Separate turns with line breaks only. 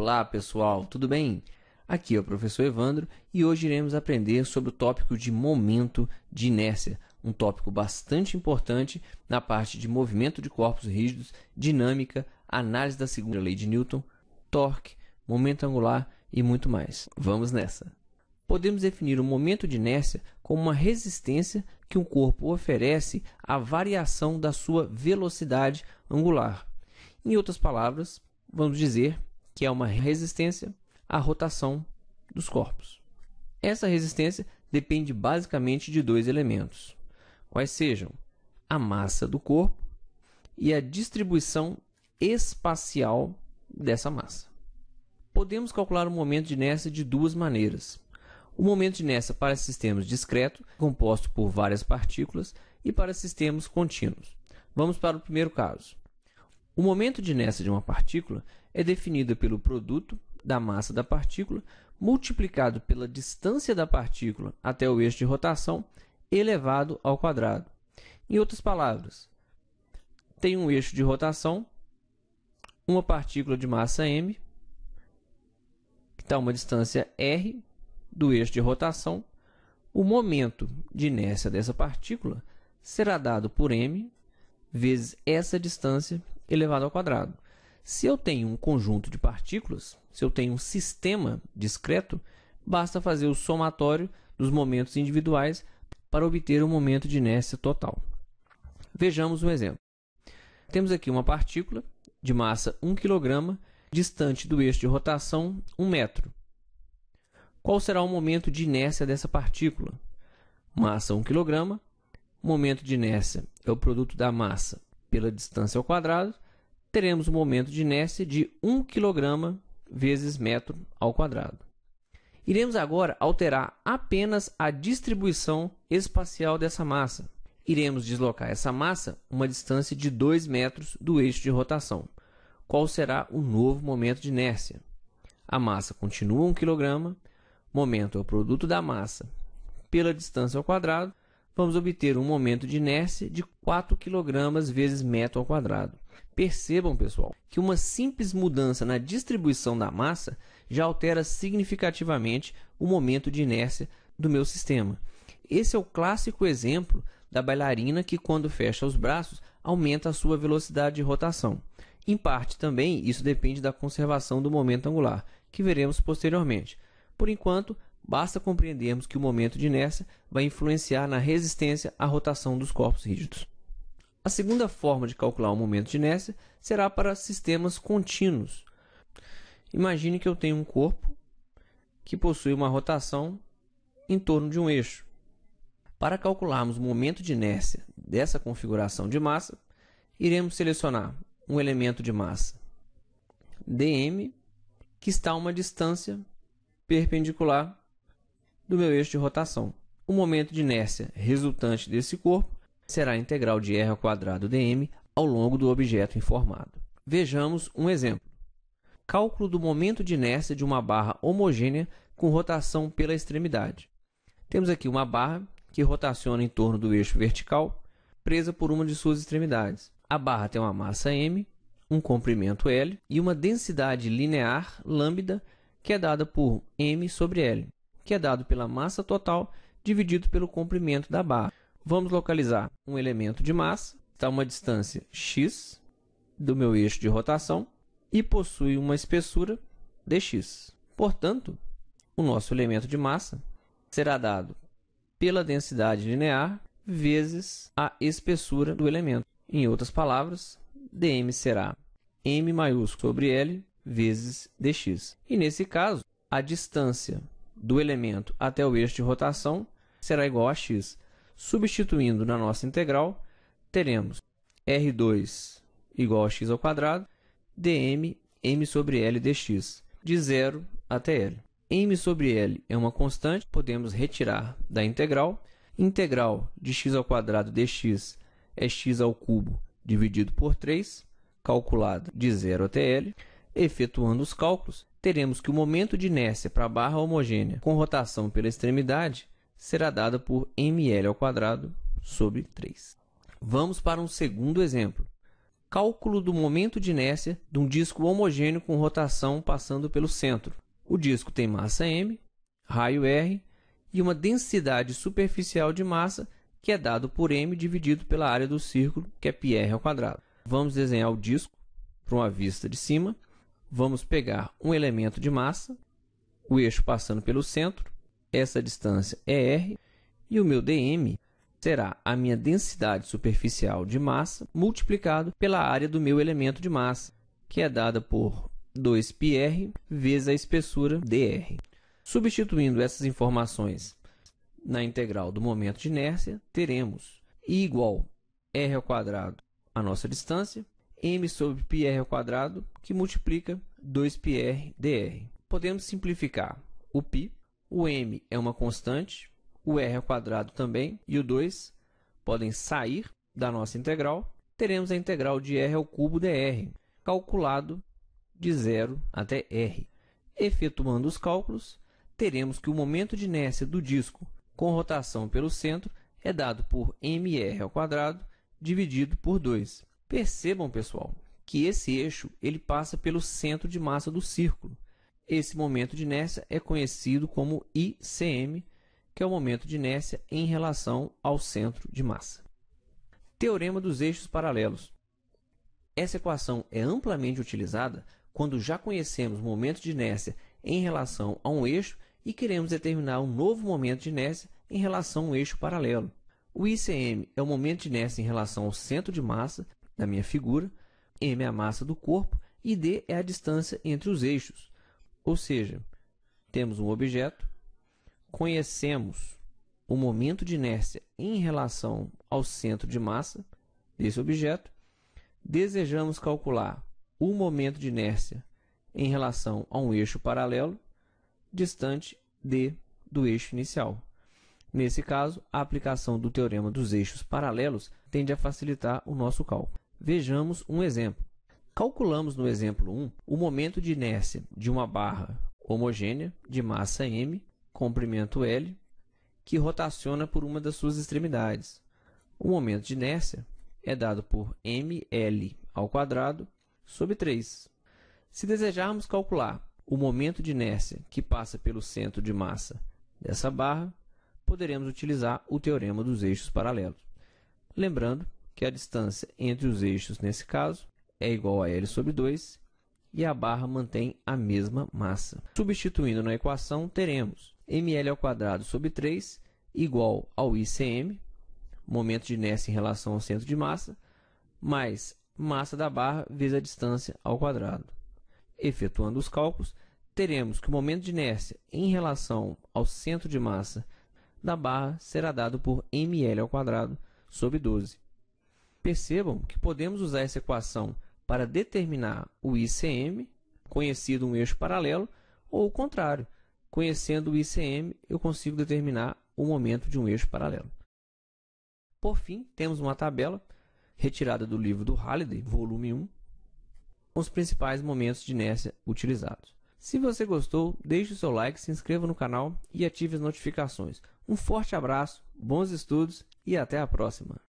Olá pessoal, tudo bem? Aqui é o professor Evandro e hoje iremos aprender sobre o tópico de momento de inércia, um tópico bastante importante na parte de movimento de corpos rígidos, dinâmica, análise da segunda lei de Newton, torque, momento angular e muito mais. Vamos nessa! Podemos definir o momento de inércia como uma resistência que um corpo oferece à variação da sua velocidade angular. Em outras palavras, vamos dizer que é uma resistência à rotação dos corpos. Essa resistência depende basicamente de dois elementos, quais sejam a massa do corpo e a distribuição espacial dessa massa. Podemos calcular o momento de inércia de duas maneiras. O momento de inércia para sistemas discretos, composto por várias partículas, e para sistemas contínuos. Vamos para o primeiro caso. O momento de inércia de uma partícula é definido pelo produto da massa da partícula multiplicado pela distância da partícula até o eixo de rotação elevado ao quadrado. Em outras palavras, tem um eixo de rotação, uma partícula de massa m, que está a uma distância r do eixo de rotação. O momento de inércia dessa partícula será dado por m vezes essa distância elevado ao quadrado. Se eu tenho um conjunto de partículas, se eu tenho um sistema discreto, basta fazer o somatório dos momentos individuais para obter o momento de inércia total. Vejamos um exemplo. Temos aqui uma partícula de massa 1 kg, distante do eixo de rotação 1 metro. Qual será o momento de inércia dessa partícula? Massa 1 kg, momento de inércia é o produto da massa pela distância ao quadrado, teremos um momento de inércia de 1 kg vezes metro ao quadrado. Iremos agora alterar apenas a distribuição espacial dessa massa. Iremos deslocar essa massa uma distância de 2 metros do eixo de rotação. Qual será o novo momento de inércia? A massa continua 1 kg, momento é o produto da massa pela distância ao quadrado, vamos obter um momento de inércia de 4 kg vezes metro ao quadrado. Percebam, pessoal, que uma simples mudança na distribuição da massa já altera significativamente o momento de inércia do meu sistema. Esse é o clássico exemplo da bailarina que, quando fecha os braços, aumenta a sua velocidade de rotação. Em parte, também, isso depende da conservação do momento angular, que veremos posteriormente. Por enquanto, basta compreendermos que o momento de inércia vai influenciar na resistência à rotação dos corpos rígidos. A segunda forma de calcular o momento de inércia será para sistemas contínuos. Imagine que eu tenho um corpo que possui uma rotação em torno de um eixo. Para calcularmos o momento de inércia dessa configuração de massa, iremos selecionar um elemento de massa dm, que está a uma distância perpendicular do meu eixo de rotação. O momento de inércia resultante desse corpo será a integral de r² dm ao longo do objeto informado. Vejamos um exemplo. Cálculo do momento de inércia de uma barra homogênea com rotação pela extremidade. Temos aqui uma barra que rotaciona em torno do eixo vertical, presa por uma de suas extremidades. A barra tem uma massa m, um comprimento L e uma densidade linear lambda, que é dada por m sobre L, que é dado pela massa total dividido pelo comprimento da barra. Vamos localizar um elemento de massa, está a uma distância x do meu eixo de rotação e possui uma espessura dx. Portanto, o nosso elemento de massa será dado pela densidade linear vezes a espessura do elemento. Em outras palavras, dm será m maiúsculo sobre L vezes dx. E nesse caso, a distância do elemento até o eixo de rotação será igual a x. Substituindo na nossa integral, teremos R2 igual a x², dm m sobre L dx, de 0 até L. M sobre L é uma constante, podemos retirar da integral. Integral de x² dx é x³ dividido por 3, calculado de 0 até L. Efetuando os cálculos, teremos que o momento de inércia para a barra homogênea com rotação pela extremidade será dada por ml² sobre 3. Vamos para um segundo exemplo. Cálculo do momento de inércia de um disco homogêneo com rotação passando pelo centro. O disco tem massa m, raio r e uma densidade superficial de massa que é dado por m dividido pela área do círculo, que é πr². Vamos desenhar o disco para uma vista de cima. Vamos pegar um elemento de massa, o eixo passando pelo centro, essa distância é r, e o meu dm será a minha densidade superficial de massa multiplicado pela área do meu elemento de massa, que é dada por 2πr vezes a espessura dr. Substituindo essas informações na integral do momento de inércia, teremos I igual r², a nossa distância, m sobre πr², que multiplica 2πr dr. Podemos simplificar o π, o m é uma constante, o r² também e o 2 podem sair da nossa integral. Teremos a integral de r³ dr, calculado de 0 até r. Efetuando os cálculos, teremos que o momento de inércia do disco com rotação pelo centro é dado por mr² dividido por 2. Percebam, pessoal, que esse eixo ele passa pelo centro de massa do círculo. Esse momento de inércia é conhecido como ICM, que é o momento de inércia em relação ao centro de massa. Teorema dos eixos paralelos. Essa equação é amplamente utilizada quando já conhecemos o momento de inércia em relação a um eixo e queremos determinar um novo momento de inércia em relação a um eixo paralelo. O ICM é o momento de inércia em relação ao centro de massa da minha figura, m é a massa do corpo e d é a distância entre os eixos. Ou seja, temos um objeto, conhecemos o momento de inércia em relação ao centro de massa desse objeto, desejamos calcular o momento de inércia em relação a um eixo paralelo distante d do eixo inicial. Nesse caso, a aplicação do teorema dos eixos paralelos tende a facilitar o nosso cálculo. Vejamos um exemplo. Calculamos no exemplo 1 o momento de inércia de uma barra homogênea de massa m, comprimento L, que rotaciona por uma das suas extremidades. O momento de inércia é dado por ml² sobre 3. Se desejarmos calcular o momento de inércia que passa pelo centro de massa dessa barra, poderemos utilizar o teorema dos eixos paralelos. Lembrando que a distância entre os eixos, nesse caso, é igual a L sobre 2 e a barra mantém a mesma massa. Substituindo na equação, teremos ml² sobre 3 igual ao ICM, momento de inércia em relação ao centro de massa, mais massa da barra vezes a distância ao quadrado. Efetuando os cálculos, teremos que o momento de inércia em relação ao centro de massa da barra será dado por ml² sobre 12. Percebam que podemos usar essa equação para determinar o ICM, conhecido um eixo paralelo, ou o contrário, conhecendo o ICM, eu consigo determinar o momento de um eixo paralelo. Por fim, temos uma tabela retirada do livro do Halliday, volume 1, com os principais momentos de inércia utilizados. Se você gostou, deixe o seu like, se inscreva no canal e ative as notificações. Um forte abraço, bons estudos e até a próxima!